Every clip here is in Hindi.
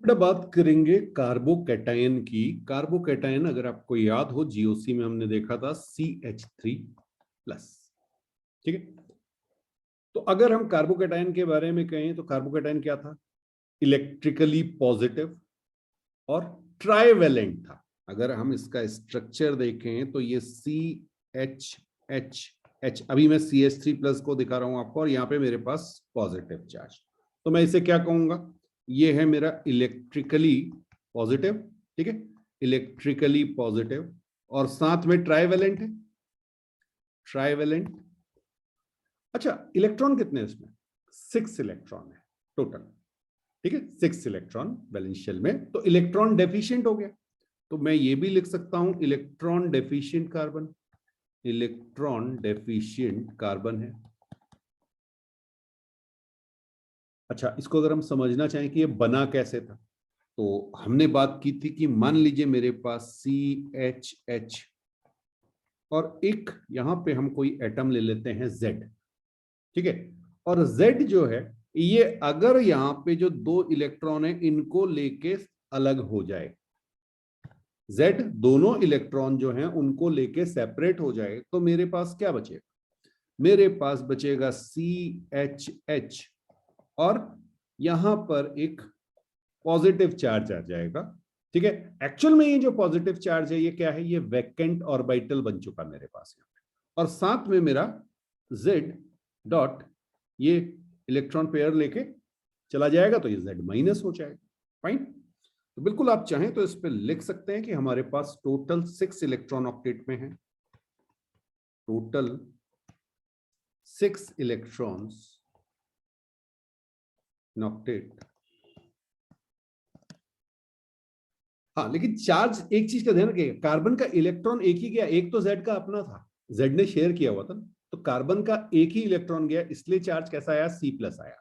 बेटा बात करेंगे कार्बोकैटायन की। कार्बोकैटायन अगर आपको याद हो जीओसी में हमने देखा था CH3+। ठीक है, तो अगर हम कार्बोकैटायन के बारे में कहें तो कार्बोकैटायन क्या था? इलेक्ट्रिकली पॉजिटिव और ट्राइवेलेंट था। अगर हम इसका स्ट्रक्चर देखें तो ये CH अभी मैं CH3+ को दिखा रहा हूं आपको, और यहाँ पे मेरे पास पॉजिटिव चार्ज, तो मैं इसे क्या कहूंगा? ये है मेरा इलेक्ट्रिकली पॉजिटिव। ठीक है, इलेक्ट्रिकली पॉजिटिव और साथ में ट्राइवेलेंट है, ट्राइवेलेंट। अच्छा, इलेक्ट्रॉन कितने हैं इसमें? 6 इलेक्ट्रॉन है टोटल। ठीक है, 6 इलेक्ट्रॉन वैलेंस शेल में, तो इलेक्ट्रॉन डेफिशिएंट हो गया। तो मैं ये भी लिख सकता हूं electron deficient carbon, electron deficient carbon है। अच्छा, इसको अगर हम समझना चाहें कि ये बना कैसे था, तो हमने बात की थी कि मान लीजिए मेरे पास CH और एक यहां पे हम कोई एटम ले लेते हैं Z। ठीक है, और Z जो है ये अगर यहां पे जो 2 इलेक्ट्रॉन है इनको लेके अलग हो जाए, Z दोनों इलेक्ट्रॉन जो हैं उनको लेके सेपरेट हो जाए, तो मेरे पास क्या बचेगा? मेरे पास बचेगा CH और यहां पर एक पॉजिटिव चार्ज आ जाएगा। ठीक है, एक्चुअल में ये जो पॉजिटिव चार्ज है ये क्या है? ये वैकेंट ऑर्बिटल बन चुका मेरे पास यहाँ पे, और साथ में मेरा Z डॉट ये इलेक्ट्रॉन पेयर लेके चला जाएगा, तो ये Z- हो जाएगा। फाइन। तो बिल्कुल आप चाहें तो इस पे लिख सकते हैं कि हमारे पास टोटल 6 इलेक्ट्रॉन ऑक्टेट में है, टोटल 6 इलेक्ट्रॉन्स इन ऑक्टेट। हाँ, लेकिन चार्ज एक चीज का ध्यान रखिएगा, कार्बन का इलेक्ट्रॉन एक ही गया, एक तो Z का अपना था, Z ने शेयर किया हुआ था, तो कार्बन का एक ही इलेक्ट्रॉन गया, इसलिए चार्ज कैसा आया? C+ आया।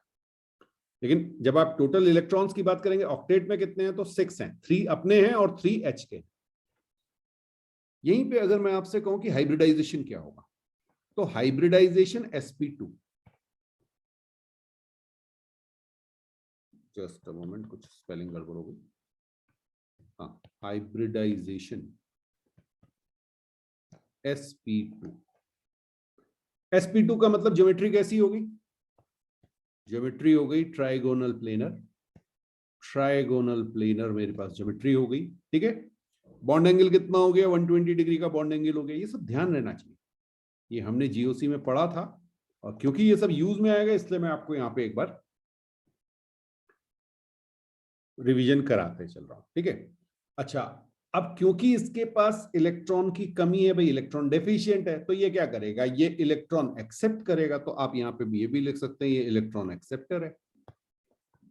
लेकिन जब आप टोटल इलेक्ट्रॉन्स की बात करेंगे ऑक्टेट में कितने हैं, तो 6 हैं, 3 अपने हैं और 3 H के। यहीं पे अगर मैं आपसे कहूं कि हाइब्रिडाइजेशन क्या होगा, तो hybridization sp2। Just a moment, कुछ स्पेलिंग गड़बड़ हो गई। हाँ, हाइब्रिडाइजेशन sp2। sp2 का मतलब ज्योमेट्री कैसी होगी? ज्योमेट्री हो गई ट्राइगोनल प्लेनर, ट्राइगोनल प्लेनर मेरे पास ज्योमेट्री हो गई। ठीक है, बॉन्ड एंगल कितना हो गया? 120 डिग्री का बॉन्ड एंगल हो गया। ये सब ध्यान रहना चाहिए, ये हमने जीओसी में पढ़ा था, और क्योंकि ये सब यूज में आएगा इसलिए मैं आपको यहाँ पे एक बार रिवीजन कराते चल रहा हूं। ठीक है, अच्छा, अब क्योंकि इसके पास इलेक्ट्रॉन की कमी है भाई, इलेक्ट्रॉन डेफिशिएंट है, तो ये क्या करेगा? ये इलेक्ट्रॉन एक्सेप्ट करेगा। तो आप यहाँ पे ये भी लिख सकते हैं ये इलेक्ट्रॉन एक्सेप्टर है,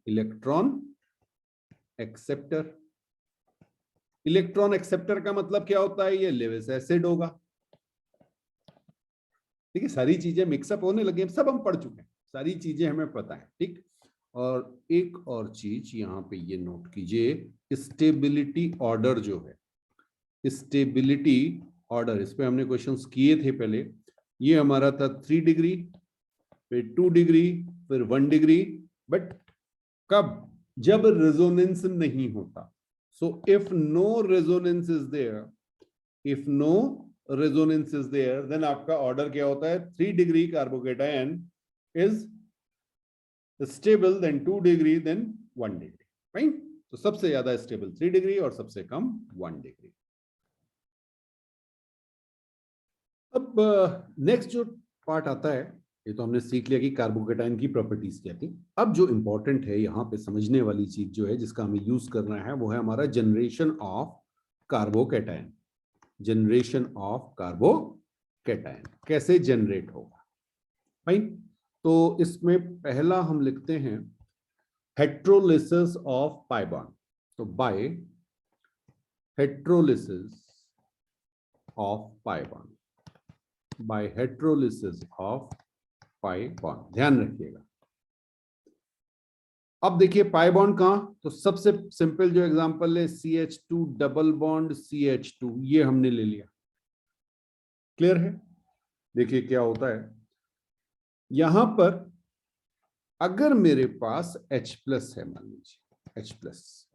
इलेक्ट्रॉन एक्सेप्टर। इलेक्ट्रॉन एक्सेप्टर का मतलब क्या होता है? ये लेविस एसिड होगा। ठीक है, सारी चीजें मिक्सअप होने लगे, सब हम पढ़ चुके हैं, सारी चीजें हमें पता है। ठीक, और एक और चीज यहाँ पे ये नोट कीजिए, स्टेबिलिटी ऑर्डर जो है, स्टेबिलिटी ऑर्डर, इस पे हमने क्वेश्चंस किए थे पहले। ये हमारा था 3 डिग्री, फिर 2 डिग्री, फिर 1 डिग्री। बट कब? जब रेजोनेंस नहीं होता। So if no resonance is there, if no resonance is there, then आपका ऑर्डर क्या होता है? 3 degree carbocation is stable, then 2 degree, then 1 degree. Fine. तो सबसे ज्यादा स्टेबल 3 डिग्री और सबसे कम 1 डिग्री। अब नेक्स्ट जो पार्ट आता है, ये तो हमने सीख लिया कि कार्बोकेटायन की प्रॉपर्टीज क्या थी। अब जो इंपॉर्टेंट है यहाँ पे समझने वाली चीज जो है जिसका हमें यूज करना है, वो है हमारा generation of carbocation. Generation of carbocation कैसे जनरेट होगा? फाइन। तो इसमें पहला हम लिखते हैं हेट्रोलिसिस ऑफ पाई बॉन्ड। तो by heterolysis of pi bond, by heterolysis of pi bond, ध्यान रखिएगा। अब देखिए पाई बॉन्ड कहां, तो सबसे सिंपल जो एग्जांपल है CH2 डबल बॉन्ड CH2, ये हमने ले लिया। क्लियर है? देखिए क्या होता है यहां पर, अगर मेरे पास H+ है, मान लीजिए H+,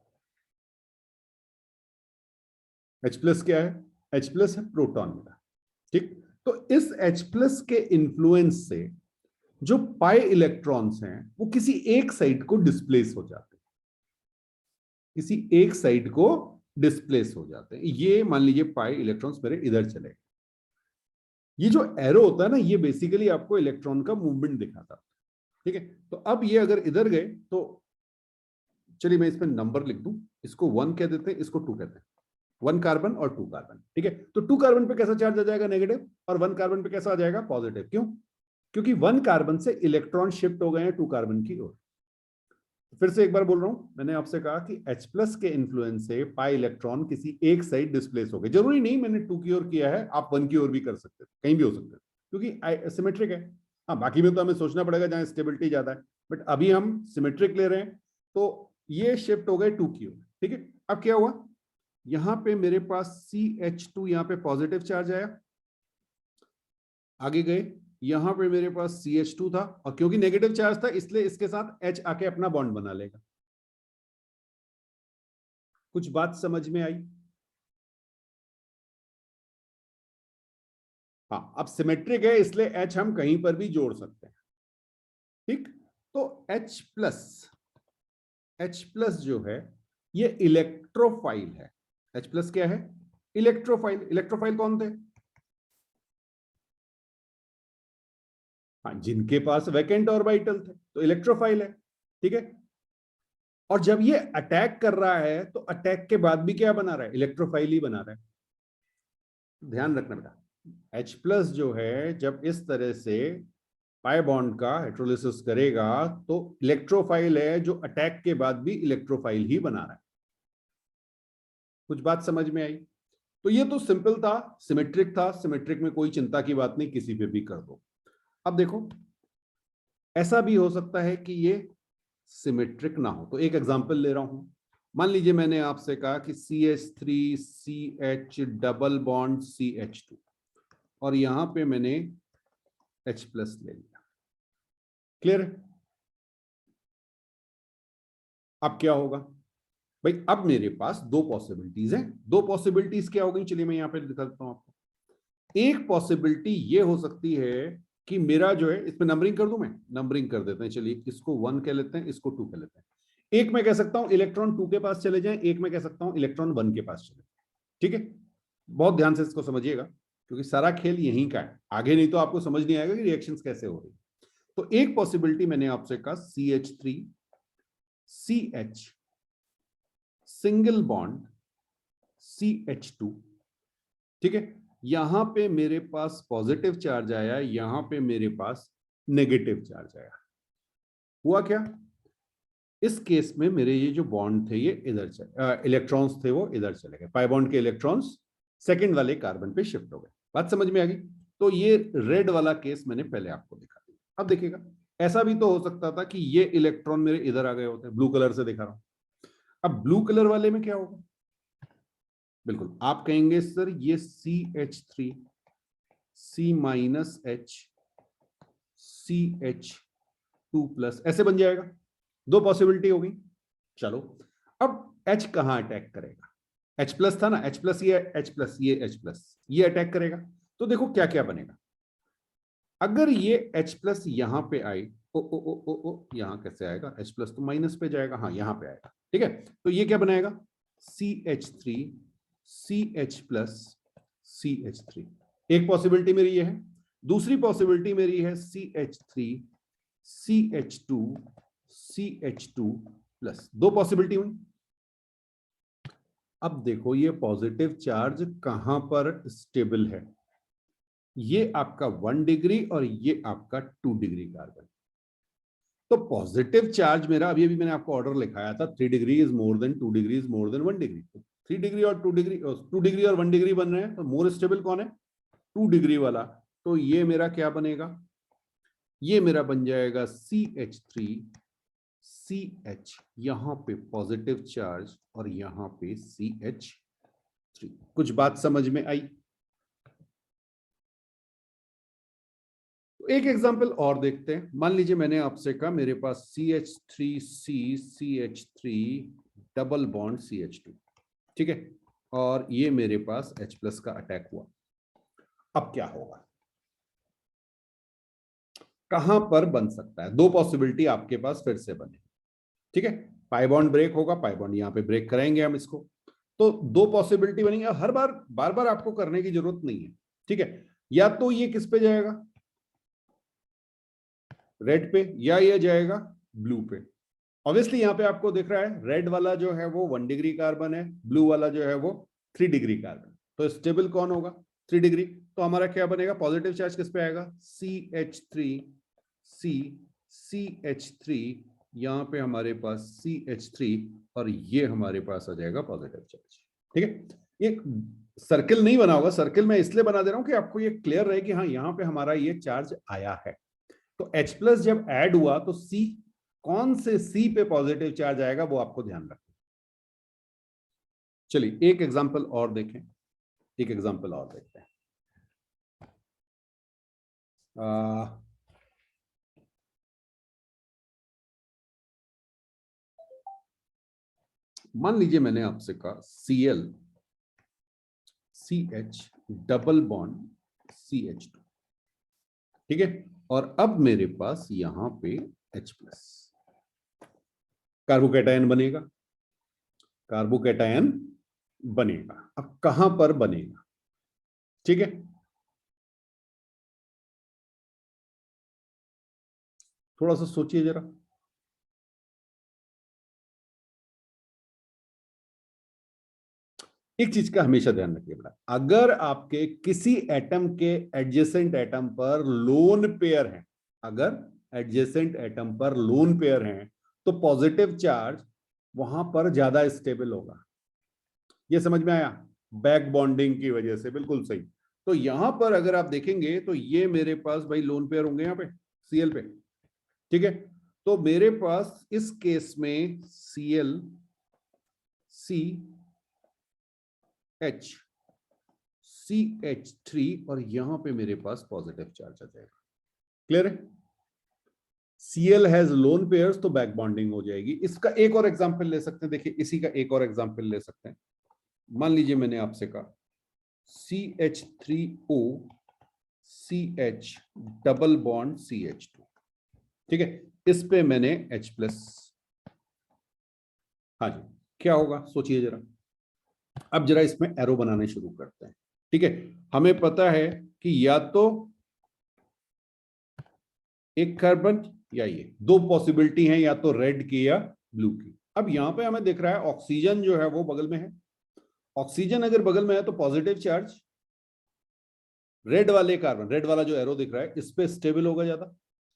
H प्लस क्या है? H प्लस है प्रोटॉन मेरा, ठीक। तो इस H प्लस के इन्फ्लुएंस से जो पाई इलेक्ट्रॉन्स हैं वो किसी एक साइड को डिस्प्लेस हो जाते हैं, किसी एक साइड को डिस्प्लेस हो जाते हैं। ये मान लीजिए पाई इलेक्ट्रॉन्स मेरे इधर चले गए। ये जो एरो होता है ना, ये बेसिकली आपको इलेक्ट्रॉन का मूवमेंट दिखाता है, ठीक है। तो अब ये अगर इधर गए तो चलिए मैं इस पर नंबर लिख दूं, इसको 1 कह देते हैं, इसको 2 कहते हैं। 1 कार्बन और 2 कार्बन, ठीक है। तो 2 कार्बन पे कैसा चार्ज आ जाएगा? नेगेटिव। और 1 कार्बन पे कैसा आ जाएगा? पॉजिटिव। क्यों? क्योंकि 1 कार्बन से इलेक्ट्रॉन शिफ्ट हो गए हैं 2 कार्बन की ओर। फिर से एक बार बोल रहा हूं, मैंने आपसे कहा कि H प्लस के इन्फ्लुएंस से पाई इलेक्ट्रॉन किसी एक साइड डिस्प्लेस हो गए। जरूरी नहीं मैंने 2 की ओर किया है, आप 1 की ओर भी कर सकते हैं, कहीं भी हो सकते हैं, क्योंकि सिमेट्रिक है। हाँ, बाकी में तो हमें सोचना पड़ेगा जहां स्टेबिलिटी ज्यादा है, बट अभी हम सिमेट्रिक ले रहे हैं। तो ये शिफ्ट हो गए 2 की ओर, ठीक है। अब क्या हुआ? यहां पे मेरे पास CH2, यहां पे पॉजिटिव चार्ज आया, आगे गए, यहां पे मेरे पास CH2 था, और क्योंकि नेगेटिव चार्ज था इसलिए इसके साथ H आके अपना बॉन्ड बना लेगा। कुछ बात समझ में आई? हाँ, अब सिमेट्रिक है इसलिए H हम कहीं पर भी जोड़ सकते हैं, ठीक। तो H प्लस जो है ये इलेक्ट्रोफाइल है। H प्लस क्या है? इलेक्ट्रोफाइल। इलेक्ट्रोफाइल कौन थे? हाँ, जिनके पास वैकेंट ऑर्बिटल थे तो इलेक्ट्रोफाइल है, ठीक है। और जब ये अटैक कर रहा है तो अटैक के बाद भी क्या बना रहा है? इलेक्ट्रोफाइल ही बना रहा है। ध्यान रखना बेटा, H प्लस जो है जब इस तरह से पाई बॉन्ड का हाइड्रोलिसिस करेगा तो इलेक्ट्रोफाइल है, जो अटैक के बाद भी इलेक्ट्रोफाइल ही बना रहा है। कुछ बात समझ में आई? तो ये तो सिंपल था, सिमेट्रिक था। सिमेट्रिक में कोई चिंता की बात नहीं, किसी पे भी कर दो। अब देखो, ऐसा भी हो सकता है कि ये सिमेट्रिक ना हो। तो एक एग्जांपल ले रहा हूं। मान लीजिए मैंने आपसे कहा कि CH3CH डबल बॉन्ड CH2, और यहां पे मैंने H प्लस ले लिया। क्लियर है? अब क्या होगा भाई? अब मेरे पास दो पॉसिबिलिटीज हैं। दो पॉसिबिलिटीज क्या हो गई? चलिए मैं यहां पे दिखा देता हूं आपको। एक पॉसिबिलिटी ये हो सकती है कि मेरा जो है, इस पे नंबरिंग कर दूं, मैं नंबरिंग कर देते हैं। चलिए इसको 1 कह लेते हैं, इसको 2 कह लेते हैं। एक मैं कह सकता हूं इलेक्ट्रॉन 2 के पास चले जाएं, एक मैं कह सकता हूं इलेक्ट्रॉन 1 के पास चले जाएं, ठीक है। बहुत ध्यान से इसको समझिएगा, क्योंकि सारा खेल यहीं का है, आगे नहीं तो आपको समझ नहीं आएगा कि रिएक्शंस कैसे हो रही है। तो एक पॉसिबिलिटी मैंने आपसे कहा CH3CH सिंगल बॉन्ड CH2, ठीक है। यहां पे मेरे पास पॉजिटिव चार्ज आया, यहां पे मेरे पास नेगेटिव चार्ज आया। हुआ क्या? इस केस में मेरे ये जो बॉन्ड थे ये इधर चले, इलेक्ट्रॉन्स थे वो इधर चले गए। पाई बॉन्ड के इलेक्ट्रॉन्स सेकंड वाले कार्बन पे शिफ्ट हो गए। बात समझ में आ गई? तो ये रेड वाला केस मैंने पहले आपको दिखा दिया। अब देखिएगा, ऐसा भी तो हो सकता था कि ये इलेक्ट्रॉन मेरे इधर आ गए होते। ब्लू कलर से दिखा रहा हूं। अब ब्लू कलर वाले में क्या होगा? बिल्कुल आप कहेंगे सर ये CH3 C-H CH2 प्लस ऐसे बन जाएगा। दो पॉसिबिलिटी हो गई। चलो, अब H कहां अटैक करेगा? H प्लस था ना, H प्लस ये H प्लस ये H प्लस ये अटैक करेगा। तो देखो क्या क्या बनेगा। अगर ये H प्लस यहां पे आए, ओ ओ ओ ओ ओ यहां कैसे आएगा? H प्लस तो माइनस पे जाएगा, हाँ यहां पे आएगा, ठीक है। तो ये क्या बनाएगा? CH3 CH plus CH3। एक पॉसिबिलिटी मेरी ये है। दूसरी पॉसिबिलिटी मेरी है CH3 CH2 CH2 प्लस। दो पॉसिबिलिटी हुई। अब देखो ये पॉजिटिव चार्ज कहां पर स्टेबल है? ये आपका 1 डिग्री और ये आपका 2 डिग्री कार्बन। तो पॉजिटिव चार्ज मेरा, अभी अभी मैंने आपको ऑर्डर लिखाया था, 3 degree is more than 2 degree is more than 1 degree. 3 degree और 2 डिग्री, 2 डिग्री और 1 डिग्री बन रहे हैं, तो मोर स्टेबल कौन है? 2 डिग्री वाला। तो ये मेरा क्या बनेगा? ये मेरा बन जाएगा CH3 CH, यहां पे पॉजिटिव चार्ज और यहां पे CH3। कुछ बात समझ में आई? तो एक एग्जांपल और देखते हैं। मान लीजिए मैंने आपसे कहा मेरे पास CH3C CH3 double bond CH2, ठीक है। और ये मेरे पास H+ का अटैक हुआ। अब क्या होगा, कहां पर बन सकता है? दो पॉसिबिलिटी आपके पास फिर से बने, ठीक है। पाई बॉन्ड ब्रेक होगा, पाई बॉन्ड यहां पे ब्रेक कराएंगे हम इसको, तो दो पॉसिबिलिटी बनेंगे। हर बार बार बार आपको करने की जरूरत नहीं है, ठीक है। या तो ये किस पे जाएगा, रेड पे, या ये जाएगा ब्लू पे। ऑब्वियसली यहां पे आपको दिख रहा है रेड वाला जो है वो 1 डिग्री कार्बन है, ब्लू वाला जो है वो 3 डिग्री कार्बन। तो स्टेबल कौन होगा, 3 डिग्री। तो हमारा क्या बनेगा, पॉजिटिव चार्ज किस पे आएगा, CH3 CH3, यहां पे हमारे पास CH3, और ये हमारे पास आ जाएगा पॉजिटिव चार्ज, ठीक है। एक सर्किल नहीं बना होगा, सर्किल मैं इसलिए बना दे रहा हूं कि आपको ये क्लियर रहे कि हाँ यहां पे हमारा ये चार्ज आया है। तो H+ जब ऐड हुआ तो C, कौन से C पे पॉजिटिव चार्ज आएगा वो आपको ध्यान रखना। चलिए एक एग्जांपल और देखें, एक एग्जांपल और देखते हैं। मान लीजिए मैंने आपसे कहा Cl CH double bond CH2, ठीक है। और अब मेरे पास यहां पे H+, कार्बोकैटायन बनेगा, कार्बोकैटायन बनेगा। अब कहां पर बनेगा, ठीक है। थोड़ा सा सोचिए जरा। एक चीज का हमेशा ध्यान रखिए बेटा, अगर आपके किसी एटम के एडजेसेंट एटम पर लोन पेयर है, अगर एडजेसेंट एटम पर लोन पेयर है, तो पॉजिटिव चार्ज वहां पर ज्यादा स्टेबल होगा। ये समझ में आया, बैक बॉन्डिंग की वजह से, बिल्कुल सही। तो यहां पर अगर आप देखेंगे तो ये मेरे पास भाई लोन पेयर होंगे यहाँ पे Cl पे, ठीक है। तो मेरे पास इस केस में Cl CH CH3, और यहां पे मेरे पास पॉजिटिव चार्ज आ जाएगा। क्लियर है, Cl हैज लोन पेयर्स तो बैक बॉन्डिंग हो जाएगी। इसका एक और एग्जांपल ले सकते हैं, देखिए इसी का एक और एग्जांपल ले सकते हैं। मान लीजिए मैंने आपसे कहा CH3O CH double bond CH2, ठीक है। इस पे मैंने H+, हाँ जी, क्या होगा सोचिए जरा। अब जरा इसमें एरो बनाने शुरू करते हैं, ठीक है। हमें पता है कि या तो एक कार्बन या ये, दो पॉसिबिलिटी हैं, या तो रेड की या ब्लू की। अब यहां पे हमें दिख रहा है ऑक्सीजन जो है वो बगल में है। ऑक्सीजन अगर बगल में है तो पॉजिटिव चार्ज रेड वाले कार्बन, रेड वाला जो एरो दिख रहा है इस पे स्टेबल होगा ज्यादा,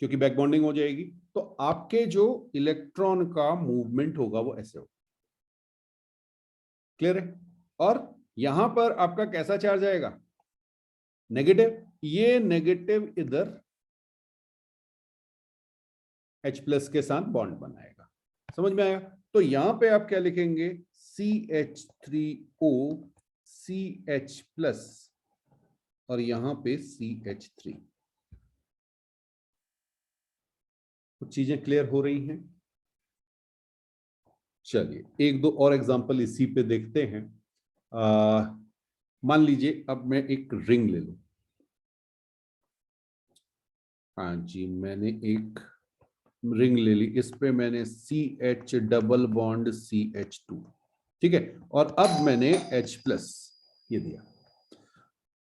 क्योंकि बैक बॉन्डिंग हो जाएगी। तो आपके जो इलेक्ट्रॉन का मूवमेंट होगा वो ऐसे होगा। क्लियर है, और यहां पर आपका कैसा चार्ज आएगा, नेगेटिव। ये नेगेटिव इधर H+ के साथ बॉन्ड बनाएगा। समझ में आया। तो यहां पे आप क्या लिखेंगे, CH3O CH+, और यहां पे CH3। कुछ चीजें क्लियर हो रही हैं। चलिए एक दो और एग्जांपल इसी पे देखते हैं। मान लीजिए अब मैं एक रिंग ले लूं। हाँ जी, मैंने एक रिंग ले ली, इस पे मैंने CH डबल बॉन्ड CH2, ठीक है। और अब मैंने H+ ये दिया।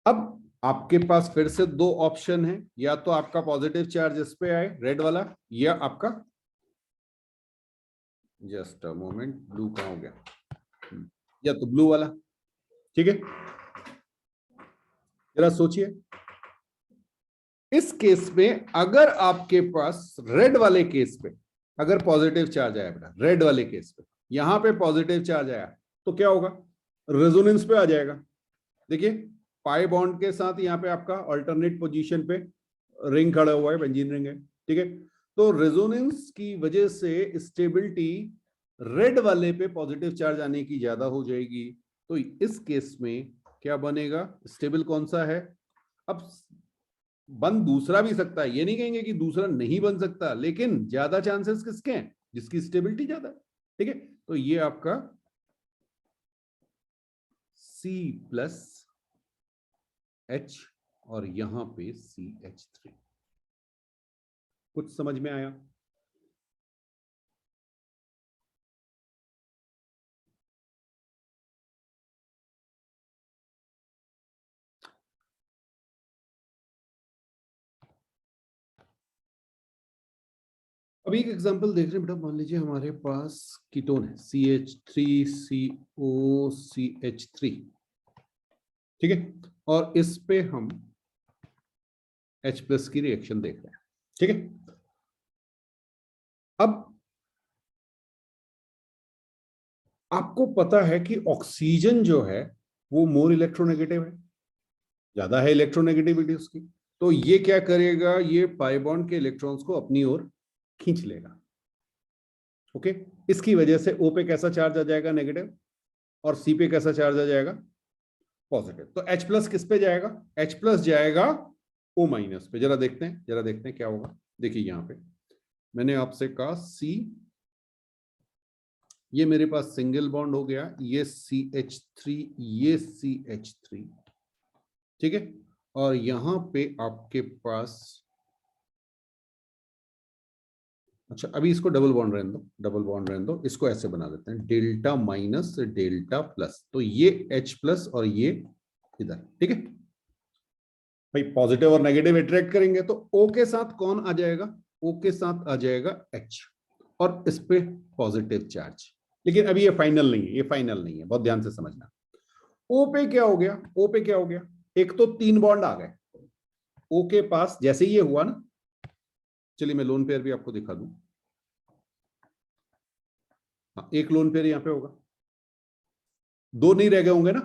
अब आपके पास फिर से दो ऑप्शन है, या तो आपका पॉजिटिव चार्ज इस पे आए रेड वाला, या आपका, जस्ट अ मोमेंट, ब्लू कहां हो गया, या तो ब्लू वाला, ठीक है। जरा सोचिए, इस केस में अगर आपके पास रेड वाले केस पे अगर पॉजिटिव चार्ज आया बेटा, रेड वाले केस पे यहां पे पॉजिटिव चार्ज आया, तो क्या होगा, रेजोनेंस पे आ जाएगा। देखिए पाई बॉन्ड के साथ यहाँ पे आपका अल्टरनेट पोजीशन पे रिंग खड़ा हुआ है, बेंजीन रिंग है, ठीक है। तो रेजोनेंस की वजह से स्टेबिलिटी रेड वाले पे पॉजिटिव चार्ज आने की ज्यादा हो जाएगी। तो इस केस में क्या बनेगा, स्टेबल कौन सा है। अब बन दूसरा भी सकता है, ये नहीं कहेंगे कि दूसरा नहीं बन सकता, लेकिन ज्यादा चांसेस किसके हैं, जिसकी स्टेबिलिटी ज्यादा है, ठीक है। तो ये आपका CH और यहां पे CH3। कुछ समझ में आया? अभी एक एग्जांपल देख रहे हैं बेटा, मान लीजिए हमारे पास कीटोन है CH3COCH3, ठीक है, और इस पे हम H+ की रिएक्शन देख रहे हैं, ठीक है। अब आपको पता है कि ऑक्सीजन जो है वो मोर इलेक्ट्रोनेगेटिव है, ज्यादा है इलेक्ट्रोनेगेटिविटी उसकी, तो ये क्या करेगा, ये पाई बॉन्ड के इलेक्ट्रॉन्स को अपनी ओर खींच लेगा, ओके। इसकी वजह से O पे कैसा चार्ज आ जाएगा, नेगेटिव, और C पे कैसा चार्ज आ जाएगा, पॉजिटिव। तो H+ किस पे जाएगा, H+ जाएगा O- पे। जरा देखते हैं, जरा देखते हैं क्या होगा। देखिए यहां पे मैंने आपसे कहा C, ये मेरे पास सिंगल बॉन्ड हो गया, ये CH3, ये CH3, ठीक है, और यहां पे आपके पास, अच्छा अभी इसको डबल बॉन्ड रहने दो, डबल बॉन्ड रहने दो, इसको ऐसे बना देते हैं डेल्टा माइनस डेल्टा प्लस, तो ये H+ और ये इधर, ठीक है भाई। पॉजिटिव और नेगेटिव अट्रैक्ट करेंगे तो O के साथ कौन आ जाएगा, O के साथ आ जाएगा H, और इस पे पॉजिटिव चार्ज। लेकिन अभी ये फाइनल नहीं है, ये फाइनल नहीं है, बहुत ध्यान से समझना। O पे क्या हो गया, O पे क्या हो गया, एक तो 3 बॉन्ड आ गए O के पास, जैसे ही ये हुआ ना, चलिए मैं लोन पेयर भी आपको दिखा दूं। हाँ, एक लोन पेयर यहां पे होगा, 2 नहीं रह गए होंगे ना,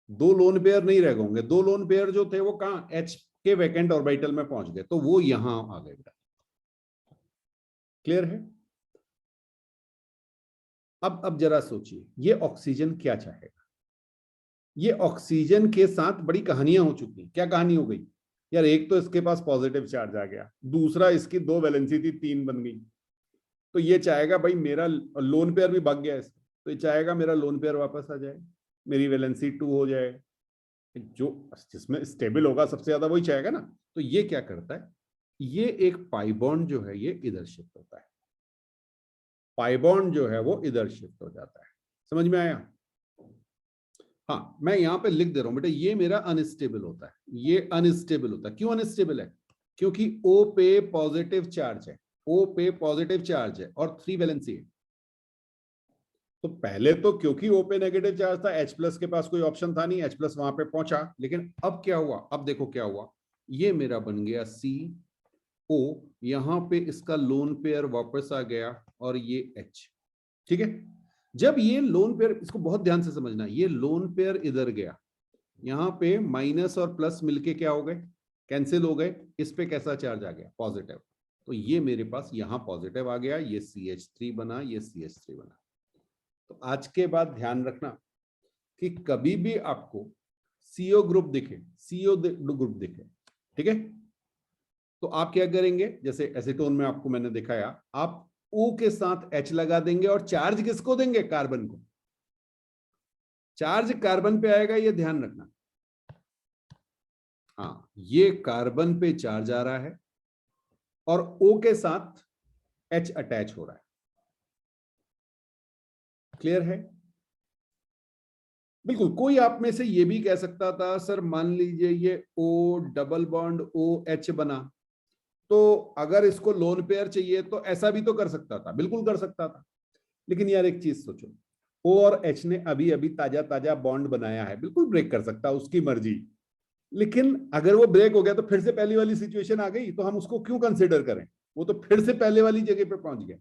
2 लोन पेयर नहीं रह गए होंगे, 2 लोन पेयर जो थे वो कहां, H के वैकेंट ऑर्बिटल में पहुंच गए, तो वो यहां आ गए बेटा। क्लियर है? अब जरा सोचिए, ये ऑक्सीजन क्या चाहेगा। ये ऑक्सीजन के साथ बड़ी कहानियां हो चुकी हैं। क्या कहानी हो गई यार, एक तो इसके पास पॉजिटिव चार्ज आ गया, दूसरा इसकी 2 वैलेंसी थी, 3 बन गई, तो ये चाहेगा भाई मेरा लोन पेयर भी भाग गया इसका, तो ये चाहेगा मेरा लोन पेयर वापस आ जाए, मेरी वैलेंसी 2 हो जाए, जो जिसमें स्टेबल होगा सबसे ज्यादा वही चाहेगा ना। तो ये क्या करता है, ये एक पाई बॉन्ड जो है ये इधर शिफ्ट होता है, पाई बॉन्ड जो है वो इधर शिफ्ट हो जाता है। समझ में आया? हाँ, मैं यहां पे लिख दे रहा हूं बेटा, ये मेरा अनस्टेबल होता है, ये अनस्टेबल होता है। क्यों अनस्टेबल है, क्योंकि O पे पॉजिटिव चार्ज है, O पे पॉजिटिव चार्ज है और 3 वैलेंसी है। तो पहले तो क्योंकि O पे नेगेटिव चार्ज था, H+ के पास कोई ऑप्शन था नहीं, H+ वहां पे पहुंचा। लेकिन अब क्या हुआ, अब देखो क्या हुआ, ये मेरा बन गया CO, यहां पे इसका लोन पेयर वापस आ गया, और ये H, ठीक है। जब ये लोन पेयर, इसको बहुत ध्यान से समझना, ये लोन पेयर इधर गया, यहां पे माइनस और प्लस मिलके क्या हो गए, कैंसिल हो गए, इस पे कैसा चार्ज आ गया, पॉजिटिव। तो ये मेरे पास यहां पॉजिटिव आ गया, ये CH3 बना, ये CH3 बना। तो आज के बाद ध्यान रखना कि कभी भी आपको CO ग्रुप दिखे, CO ग्रुप दिखे, ठीक है, तो आप क्या करेंगे, जैसे एसीटोन में आपको मैंने दिखाया, आप O के साथ H लगा देंगे, और चार्ज किसको देंगे, कार्बन को। चार्ज कार्बन पे आएगा, ये ध्यान रखना। हाँ, ये कार्बन पे चार्ज आ रहा है और O के साथ H अटैच हो रहा है। क्लियर है? बिल्कुल। कोई आप में से ये भी कह सकता था, सर मान लीजिए ये O डबल बॉन्ड OH बना, तो अगर इसको लोन पेयर चाहिए तो ऐसा भी तो कर सकता था, बिल्कुल कर सकता था। लेकिन यार एक चीज सोचो, O और H ने अभी अभी ताजा ताजा बॉन्ड बनाया है, बिल्कुल ब्रेक कर सकता, उसकी मर्जी। लेकिन अगर वो ब्रेक हो गया तो फिर से पहली वाली सिचुएशन आ गई, तो हम उसको क्यों कंसिडर करें, वो तो फिर से पहले वाली जगह पे पहुंच गया।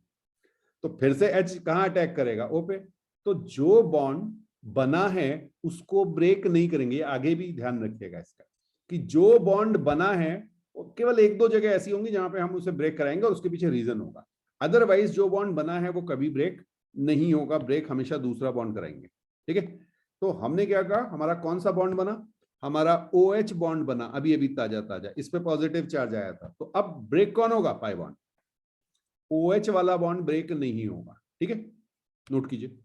तो फिर से H कहां अटैक करेगा, O पे। तो जो बॉन्ड बना है उसको ब्रेक नहीं करेंगे, आगे भी ध्यान रखिएगा इसका, कि जो बॉन्ड बना है वो केवल 1-2 जगह ऐसी होंगी जहां पे हम उसे ब्रेक कराएंगे, और उसके पीछे रीजन होगा। अदरवाइज जो बॉन्ड बना है वो कभी ब्रेक नहीं होगा, ब्रेक हमेशा दूसरा बॉन्ड कराएंगे, ठीक है। तो हमने क्या कहा, हमारा कौन सा बॉन्ड बना, हमारा OH बॉन्ड बना, अभी अभी ताजा ताजा, इस पे पॉजिटिव चार्ज आया था, तो अब ब्रेक कौन होगा, पाई बॉन्ड। OH वाला बॉन्ड ब्रेक नहीं होगा, ठीक है, नोट कीजिए।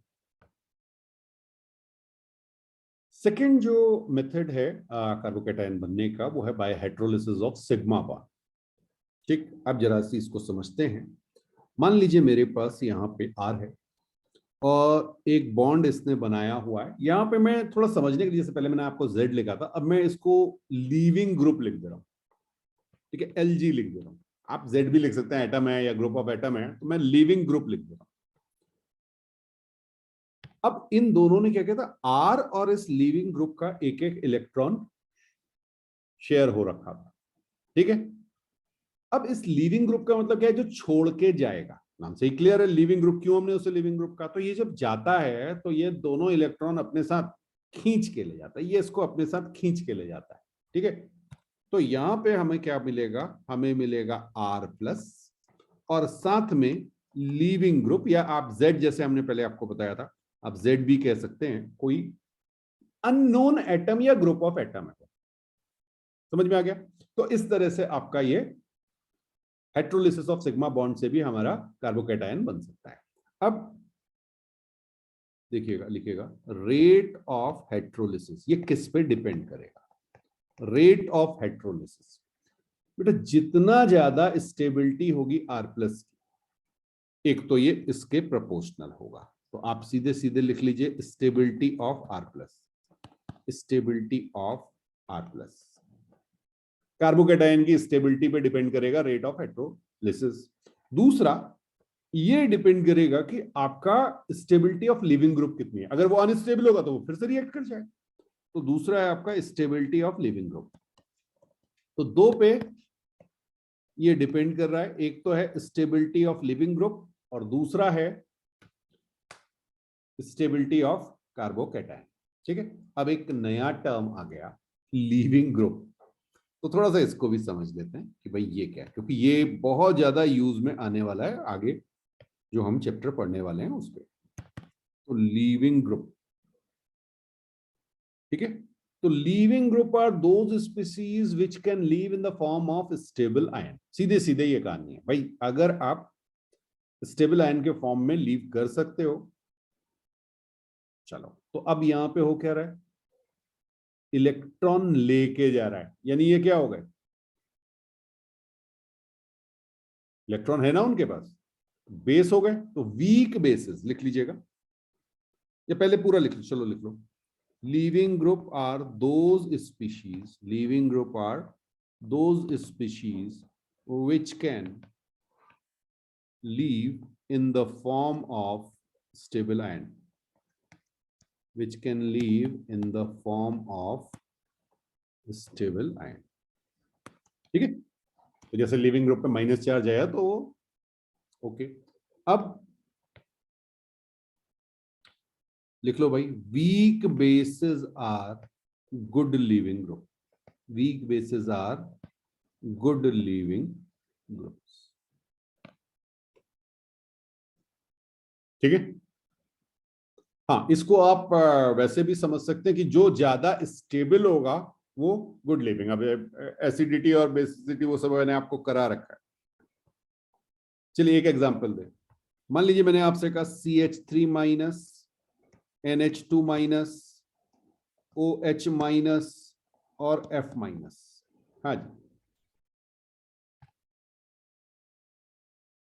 सेकेंड जो मेथड है कार्बोकैटायन बनने का वो है bye hydrolysis of sigma bond. ठीक, अब जरा सी इसको समझते हैं। मान लीजिए मेरे पास यहाँ पे R है और एक बॉन्ड इसने बनाया हुआ है। यहाँ पे मैं थोड़ा समझने के लिए, जैसे पहले मैंने आपको Z लिखा था, अब मैं इसको लीविंग ग्रुप लिख दे रहा हूँ। ठीक है, Lg लिख दे रहा हूँ। आप Z भी लिख सकते हैं, एटम है या ग्रुप ऑफ एटम है, तो मैं लीविंग ग्रुप लिख दे रहा हूँ। अब इन दोनों ने क्या किया था, R और इस लीविंग ग्रुप का एक एक इलेक्ट्रॉन शेयर हो रखा था। ठीक है, अब इस लीविंग ग्रुप का मतलब क्या है, जो छोड़ के जाएगा। नाम से ही क्लियर है लीविंग ग्रुप, क्यों हमने उसे लीविंग ग्रुप कहा। तो ये जब जाता है तो ये दोनों इलेक्ट्रॉन अपने साथ खींच के ले जाता है, ये इसको अपने साथ खींच के ले जाता है। ठीक है, तो यहां पे हमें क्या मिलेगा, हमें मिलेगा R+ और साथ में लीविंग ग्रुप, या आप Z जैसे हमने पहले आपको बताया था, आप Z भी कह सकते हैं, कोई अननोन एटम या ग्रुप ऑफ एटम है। समझ में आ गया। तो इस तरह से आपका ये हाइड्रोलिसिस ऑफ सिग्मा बॉन्ड से भी हमारा कार्बोकैटायन बन सकता है। अब देखिएगा, लिखिएगा रेट ऑफ हाइड्रोलिसिस, ये किस पे डिपेंड करेगा। रेट ऑफ हाइड्रोलिसिस, बेटा जितना ज्यादा स्टेबिलिटी होगी R+ की, एक तो ये इसके प्रोपोर्शनल होगा। तो आप सीधे सीधे लिख लीजिए stability of R+, stability of R+। Carbocation की स्टेबिलिटी पे डिपेंड करेगा रेट ऑफ हाइड्रोलिसिस। दूसरा, ये डिपेंड करेगा कि आपका स्टेबिलिटी ऑफ लिविंग ग्रुप कितनी है। अगर वो अनस्टेबल होगा तो वो फिर से रिएक्ट कर जाए। तो दूसरा है आपका स्टेबिलिटी ऑफ लिविंग ग्रुप। तो दो पे ये डिपेंड कर रहा है, एक तो है स्टेबिलिटी ऑफ लिविंग ग्रुप और दूसरा है स्टेबिलिटी ऑफ कार्बोकैटायन। ठीक है, अब एक नया टर्म आ गया, लिविंग ग्रुप। तो थोड़ा सा इसको भी समझ लेते हैं कि भाई ये क्या है, क्योंकि ये बहुत ज्यादा यूज में आने वाला है आगे जो हम चैप्टर पढ़ने वाले हैं उस पर। तो लीविंग ग्रुप, ठीक है, तो leaving group are those species which can leave in the form of stable ion. सीधे सीधे ये कहानी है भाई, अगर आप स्टेबल आयन के फॉर्म में लीव कर सकते हो। चलो, तो अब यहां पे हो क्या रहा है, इलेक्ट्रॉन लेके जा रहा है, यानी ये क्या हो गए, इलेक्ट्रॉन है ना उनके पास, बेस हो गए। तो वीक बेसिस लिख लीजिएगा, या पहले पूरा लिख लो, चलो लिख लो। Leaving group are those species, leaving group are those species which can live in the form of stable ion, which can live in the form of stable ion। ठीक है, तो जैसे लिविंग ग्रुप पे माइनस चार्ज आया तो ओके। अब लिख लो भाई, weak bases are good leaving group, weak bases are good leaving groups. ठीक है, हाँ इसको आप वैसे भी समझ सकते हैं कि जो ज्यादा स्टेबल होगा वो गुड लिविंग। अब एसिडिटी और बेसिसिटी वो सब मैंने आपको करा रखा है। चलिए एक एग्जांपल दे। मान लीजिए मैंने आपसे कहा CH3- NH2-, OH- और F-। हाँ जी,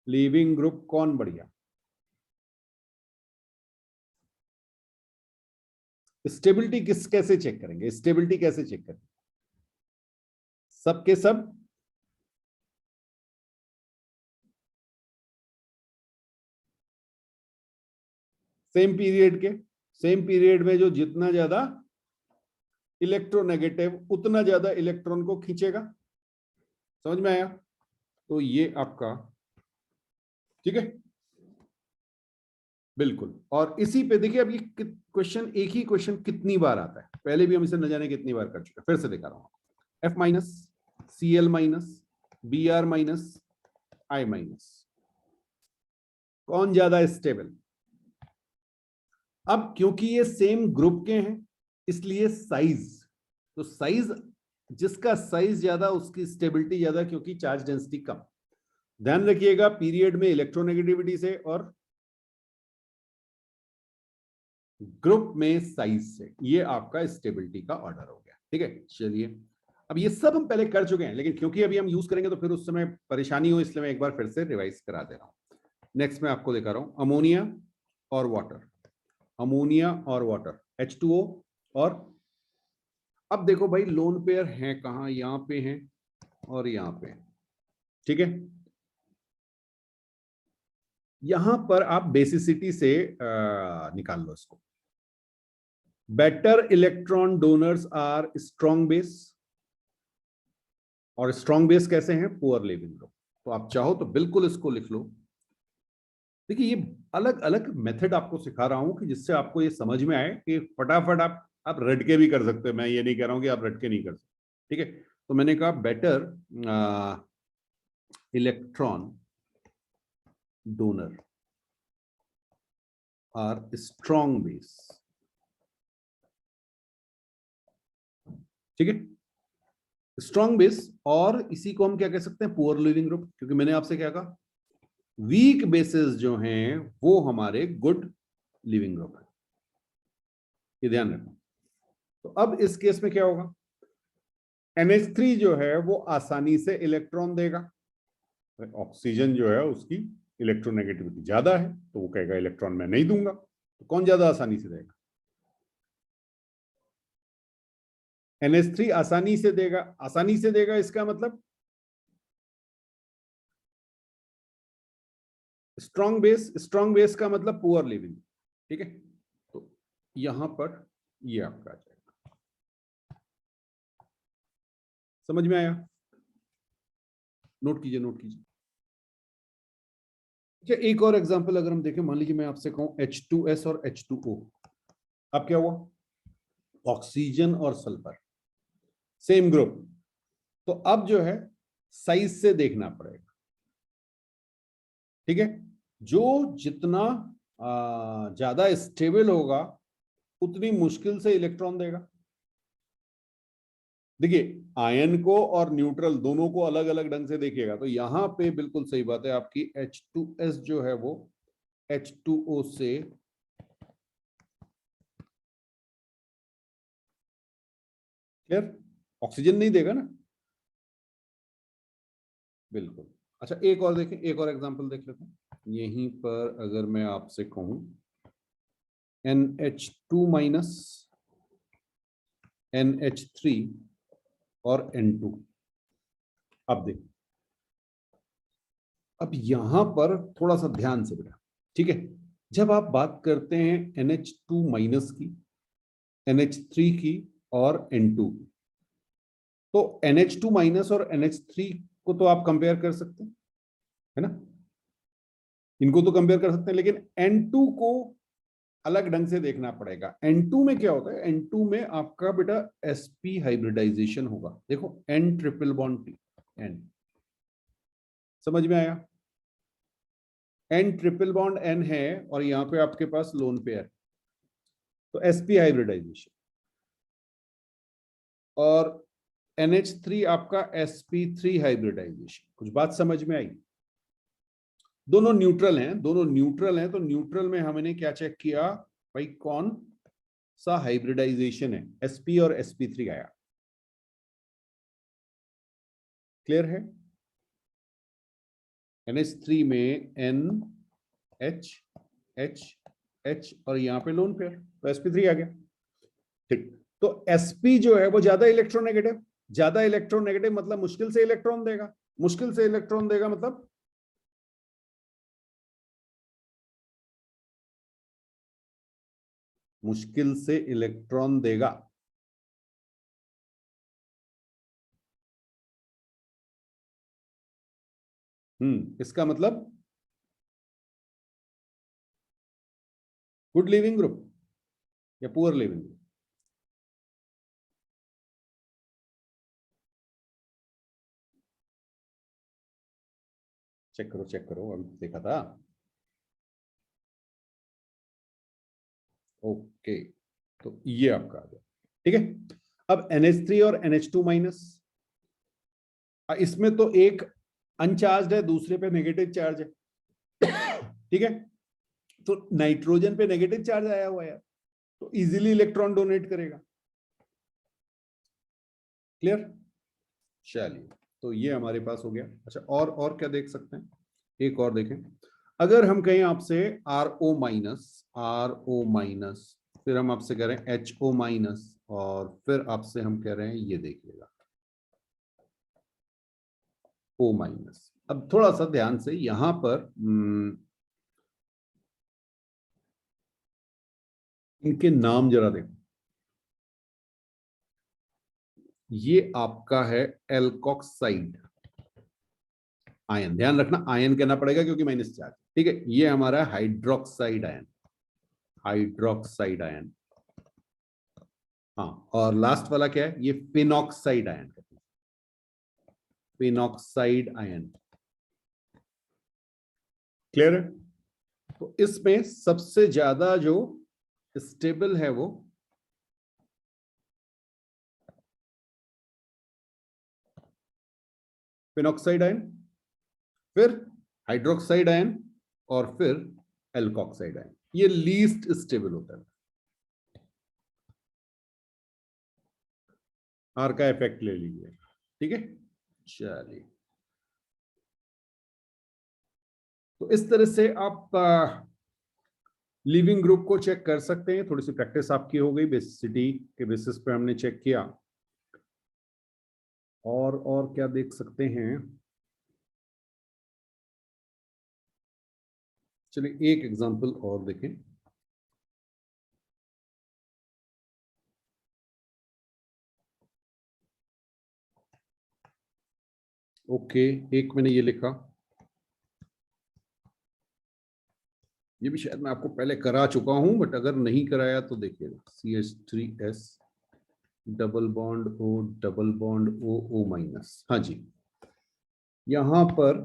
लिविंग ग्रुप कौन बढ़िया, स्टेबिलिटी किस कैसे चेक करेंगे, स्टेबिलिटी कैसे चेक करेंगे, सबके सब सेम पीरियड के, सेम पीरियड में जो जितना ज्यादा इलेक्ट्रोनेगेटिव उतना ज्यादा इलेक्ट्रॉन को खींचेगा। समझ में आया। तो ये आपका, ठीक है, बिल्कुल। और इसी पे देखिए, अब ये क्वेश्चन, एक ही क्वेश्चन कितनी बार आता है, पहले भी हम इसे न जाने कितनी बार कर चुके हैं, फिर से दिखा रहा हूं। F-, Cl-, Br-, I-, कौन ज्यादा स्टेबल। अब क्योंकि ये सेम ग्रुप के हैं इसलिए साइज, तो साइज, जिसका साइज ज्यादा उसकी स्टेबिलिटी ज्यादा, क्योंकि चार्ज डेंसिटी कम। ध्यान रखिएगा पीरियड में इलेक्ट्रोनेगेटिविटी से और ग्रुप में साइज से। ये आपका स्टेबिलिटी का ऑर्डर हो गया। ठीक है, चलिए अब ये सब हम पहले कर चुके हैं, लेकिन क्योंकि अभी हम यूज करेंगे तो फिर उस समय परेशानी हो, इसलिए मैं एक बार फिर से रिवाइज करा दे रहा हूं। नेक्स्ट मैं आपको दिखा रहा हूं अमोनिया और वाटर, अमोनिया और वाटर H2O। और अब देखो भाई लोन पेयर हैं कहां, यहां पे हैं और यहां पे। ठीक है, यहां पर आप बेसिसिटी से निकाल लो इसको। Better electron donors are strong base, और स्ट्रॉन्ग बेस कैसे हैं, पुअर लिविंग ग्रुप। तो आप चाहो तो बिल्कुल इसको लिख लो। देखिए ये अलग अलग मेथड आपको सिखा रहा हूं कि जिससे आपको ये समझ में आए कि फटाफट आप रट के भी कर सकते हो। मैं ये नहीं कह रहा हूं कि आप रट के नहीं कर सकते। ठीक है, तो मैंने कहा better electron donor are strong base. ठीक है, स्ट्रॉन्ग बेस, और इसी को हम क्या कह सकते हैं, पुअर लिविंग ग्रुप, क्योंकि मैंने आपसे क्या कहा, वीक बेसिस जो हैं वो हमारे गुड लिविंग ग्रुप है। ये ध्यान रखना। तो अब इस केस में क्या होगा, NH3 जो है वो आसानी से इलेक्ट्रॉन देगा। ऑक्सीजन जो है उसकी इलेक्ट्रोनेगेटिविटी ज्यादा है, तो वो कहेगा इलेक्ट्रॉन मैं नहीं दूंगा। तो कौन ज्यादा आसानी से देगा, NH3 आसानी से देगा। आसानी से देगा इसका मतलब स्ट्रॉन्ग बेस, स्ट्रॉन्ग बेस का मतलब पुअर लिविंग। ठीक है, तो यहां पर ये आपका आ जाएगा। समझ में आया, नोट कीजिए नोट कीजिए। अच्छा, एक और एग्जांपल अगर हम देखें, मान लीजिए मैं आपसे कहूं H2S और H2O। अब क्या हुआ, ऑक्सीजन और सल्फर सेम ग्रुप। तो अब जो है साइज से देखना पड़ेगा। ठीक है, जो जितना ज्यादा स्टेबल होगा उतनी मुश्किल से इलेक्ट्रॉन देगा। देखिए आयन को और न्यूट्रल दोनों को अलग अलग ढंग से देखिएगा, तो यहां पे बिल्कुल सही बात है आपकी, H2S जो है वो H2O से क्लियर, ऑक्सीजन नहीं देगा ना, बिल्कुल। अच्छा एक और देखें, एक और एग्जांपल देख लेते हैं। यहीं पर अगर मैं आपसे कहूं NH2 माइनस NH3 और N2। अब देखो, अब यहां पर थोड़ा सा ध्यान से बेटा। ठीक है, जब आप बात करते हैं NH2 माइनस की, NH3 की और N2 की, तो NH2 माइनस और NH3 को तो आप कंपेयर कर सकते हैं, है ना, इनको तो कंपेयर कर सकते हैं, लेकिन N2 को अलग ढंग से देखना पड़ेगा। N2 में क्या होता है, N2 में आपका बेटा sp हाइब्रिडाइजेशन होगा। देखो N triple bond T, N, समझ में आया, N ट्रिपल बॉन्ड N है और यहां पे आपके पास लोन पेयर, तो sp हाइब्रिडाइजेशन। और NH3 आपका sp3 हाइब्रिडाइजेशन। कुछ बात समझ में आई, दोनों न्यूट्रल हैं, दोनों न्यूट्रल हैं, तो न्यूट्रल में हमने क्या चेक किया भाई, कौन सा हाइब्रिडाइजेशन है, sp और sp3 आया। क्लियर है, NH3 में N H H H और यहां पे लोन पेयर, तो sp3 आ गया। ठीक, तो sp जो है वो ज्यादा इलेक्ट्रोनेगेटिव, ज्यादा इलेक्ट्रोनेगेटिव मतलब मुश्किल से इलेक्ट्रॉन देगा, मुश्किल से इलेक्ट्रॉन देगा मतलब मुश्किल से इलेक्ट्रॉन देगा। इसका मतलब गुड लिविंग ग्रुप या पुअर लिविंग ग्रुप। चेक करो, अभी देखा था। ओके, तो ये आपका आ गया। ठीक है, अब NH3 और NH2 माइनस, इसमें तो एक अनचार्ज है, दूसरे पे नेगेटिव चार्ज है। ठीक है, तो नाइट्रोजन पे नेगेटिव चार्ज आया हुआ है, तो इजीली इलेक्ट्रॉन डोनेट करेगा। क्लियर? चलिए, तो ये हमारे पास हो गया। अच्छा, और क्या देख सकते हैं? एक और देखें, अगर हम कहें आपसे RO-, फिर हम आपसे कह रहे हैं HO-, और फिर आपसे हम कह रहे हैं ये देखिएगा O-। अब थोड़ा सा ध्यान से यहां पर इनके नाम जरा देखो। ये आपका है एल्कोक्साइड आयन, ध्यान रखना आयन कहना पड़ेगा क्योंकि माइनस चार्ज, ठीक है। ये हमारा हाइड्रोक्साइड आयन, हाइड्रोक्साइड आयन। हाँ, और लास्ट वाला क्या है? ये phenoxide ion, phenoxide ion. Clear है? तो इसमें सबसे ज्यादा जो स्टेबल है वो फिनॉक्साइड आयन, फिर हाइड्रोक्साइड आयन, और फिर एल्कोक्साइड आयन। ये लीस्ट स्टेबल होता है। आर का इफेक्ट ले लीजिए, ठीक है। चलिए, तो इस तरह से आप लिविंग ग्रुप को चेक कर सकते हैं। थोड़ी सी प्रैक्टिस आपकी हो गई, बेसिसिटी के बेसिस पे हमने चेक किया। और क्या देख सकते हैं? चलिए एक एग्जांपल और देखें। ओके, एक मैंने ये लिखा, ये भी शायद मैं आपको पहले करा चुका हूं, बट अगर नहीं कराया तो देखिएगा। CH3S double bond O double bond O, O-। हाँ जी, यहां पर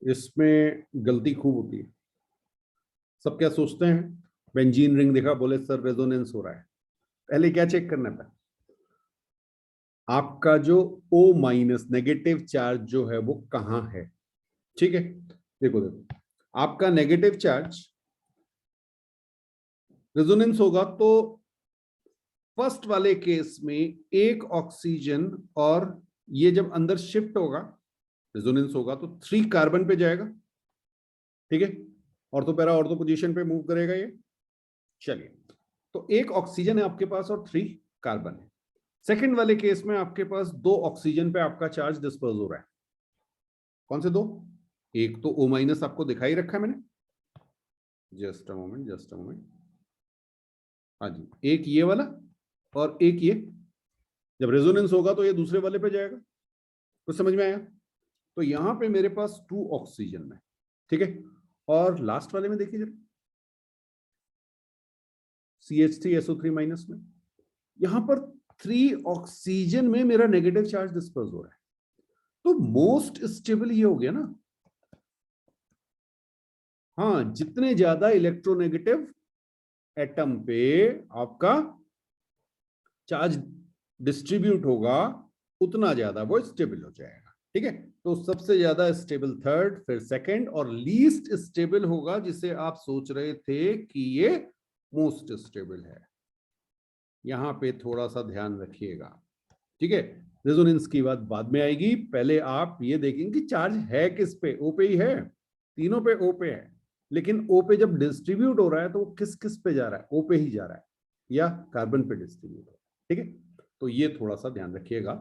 इसमें गलती खूब होती है। सब क्या सोचते हैं? बेंजीन रिंग देखा, बोले सर रेजोनेंस हो रहा है। पहले क्या चेक करना था? आपका जो O- नेगेटिव चार्ज जो है वो कहां है, ठीक है। देखो देखो, आपका नेगेटिव चार्ज रेजोनेंस होगा तो फर्स्ट वाले केस में एक ऑक्सीजन, और ये जब अंदर शिफ्ट होगा, रेजोनेंस होगा तो 3 कार्बन पे जाएगा, ठीक है। ऑर्थो पैरा ऑर्थो पोजीशन पे मूव करेगा ये। चलिए, तो एक ऑक्सीजन है आपके पास और 3 कार्बन है। सेकंड वाले केस में आपके पास 2 ऑक्सीजन पे आपका चार्ज डिस्पर्स हो रहा है। कौन से 2? एक तो O- आपको दिखाई रखा है मैंने, just a moment, just a moment. हाँ जी, एक ये वाला और एक ये। जब रेजोनेंस होगा तो ये दूसरे वाले पे जाएगा। कुछ समझ में आया? तो यहां पे मेरे पास 2 ऑक्सीजन है, ठीक है। और लास्ट वाले में देखिए जरा, CH3SO3- में यहां पर 3 ऑक्सीजन में मेरा नेगेटिव चार्ज डिस्पर्स हो रहा है। तो मोस्ट स्टेबल ये हो गया ना। हाँ, जितने ज्यादा इलेक्ट्रोनेगेटिव एटम पे आपका चार्ज डिस्ट्रीब्यूट होगा, उतना ज्यादा वो स्टेबल हो जाएगा, ठीक है। तो सबसे ज्यादा स्टेबल थर्ड, फिर सेकंड, और लीस्ट स्टेबल होगा जिसे आप सोच रहे थे कि ये मोस्ट स्टेबल है। यहां पे थोड़ा सा ध्यान रखिएगा, ठीक है। रेजोनेंस की बात बाद में आएगी, पहले आप ये देखेंगे कि चार्ज है किस पे। ओ पे ही है, तीनों पे ओ पे है, लेकिन ओ पे जब डिस्ट्रीब्यूट हो रहा है तो वो किस किस पे जा रहा है? ओ पे ही जा रहा है, या कार्बन पे डिस्ट्रीब्यूट हो रहा है, ठीक है। तो ये थोड़ा सा ध्यान रखिएगा।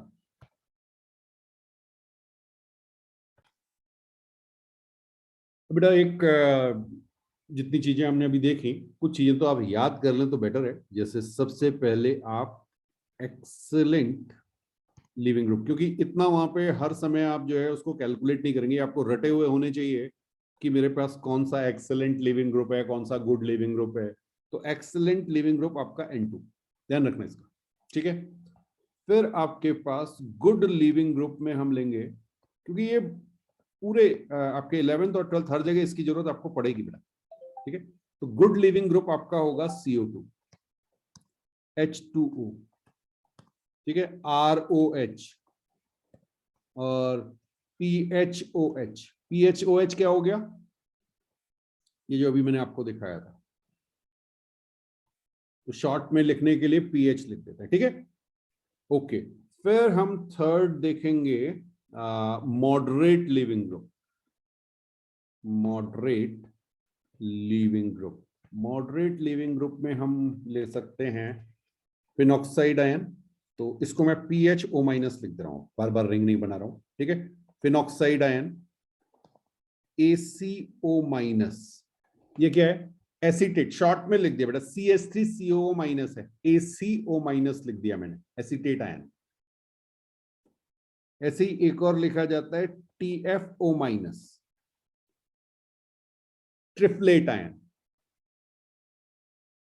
तो बेटा एक जितनी चीजें हमने अभी देखी, कुछ चीजें तो आप याद कर लें तो बेटर है। जैसे सबसे पहले आप एक्सेलेंट लिविंग ग्रुप, क्योंकि इतना वहां पे हर समय आप जो है उसको कैलकुलेट नहीं करेंगे, आपको रटे हुए होने चाहिए कि मेरे पास कौन सा एक्सेलेंट लिविंग ग्रुप है, कौन सा गुड लिविंग ग्रुप है। तो एक्सेलेंट लिविंग ग्रुप आपका N2, ध्यान रखना इसका, ठीक है। फिर आपके पास गुड लिविंग ग्रुप में हम लेंगे, क्योंकि ये पूरे आपके 11th और 12th हर जगह इसकी जरूरत आपको पड़ेगी बेटा, ठीक है। तो गुड लिविंग ग्रुप आपका होगा CO2, H2O, ठीक है, ROH, और PHOH। PHOH क्या हो गया? ये जो अभी मैंने आपको दिखाया था, तो शॉर्ट में लिखने के लिए पीएच लिख देते हैं, ठीक है। ओके, फिर हम थर्ड देखेंगे moderate leaving group. Moderate leaving group, moderate leaving group में हम ले सकते हैं फिनॉक्साइड आयन। तो इसको मैं PHO माइनस लिख दे रहा हूं, बार बार रिंग नहीं बना रहा हूं, ठीक है। फिनॉक्साइड आयन ACO माइनस, ये क्या है, एसीटेट, शॉर्ट में लिख दिया बेटा, CH3COO माइनस है, ACO माइनस लिख दिया मैंने, एसीटेट आयन। ऐसे ही एक और लिखा जाता है TFO माइनस, ट्रिपलेट आयन।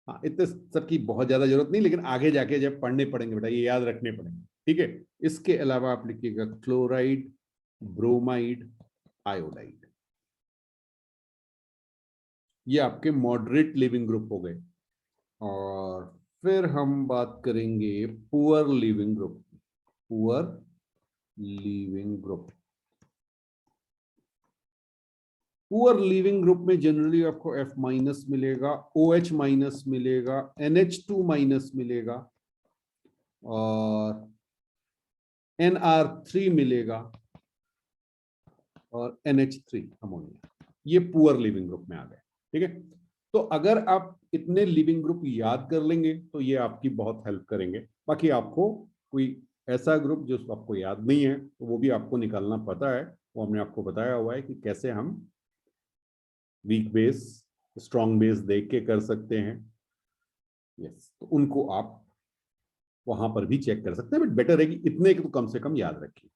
हाँ, इतने सबकी बहुत ज्यादा जरूरत नहीं, लेकिन आगे जाके जब पढ़ने पड़ेंगे बेटा ये याद रखने पड़ेंगे, ठीक है। इसके अलावा आप लिखिएगा क्लोराइड, ब्रोमाइड, आयोडाइड। ये आपके मॉडरेट लिविंग ग्रुप हो गए। और फिर हम बात करेंगे poor leaving group. Poor leaving group, poor leaving group में जनरली आपको F माइनस मिलेगा, OH माइनस मिलेगा, NH2 माइनस मिलेगा और NR3 मिलेगा और NH3 अमोनिया। ये पुअर लिविंग ग्रुप में आ गए, ठीक है। तो अगर आप इतने लिविंग ग्रुप याद कर लेंगे तो ये आपकी बहुत हेल्प करेंगे। बाकी आपको कोई ऐसा ग्रुप जो आपको याद नहीं है तो वो भी आपको निकालना पता है, वो हमने आपको बताया हुआ है कि कैसे हम वीक बेस स्ट्रॉन्ग बेस देख के कर सकते हैं। यस, तो उनको आप वहां पर भी चेक कर सकते हैं, बट बेटर है कि इतने को तो कम से कम याद रखिए।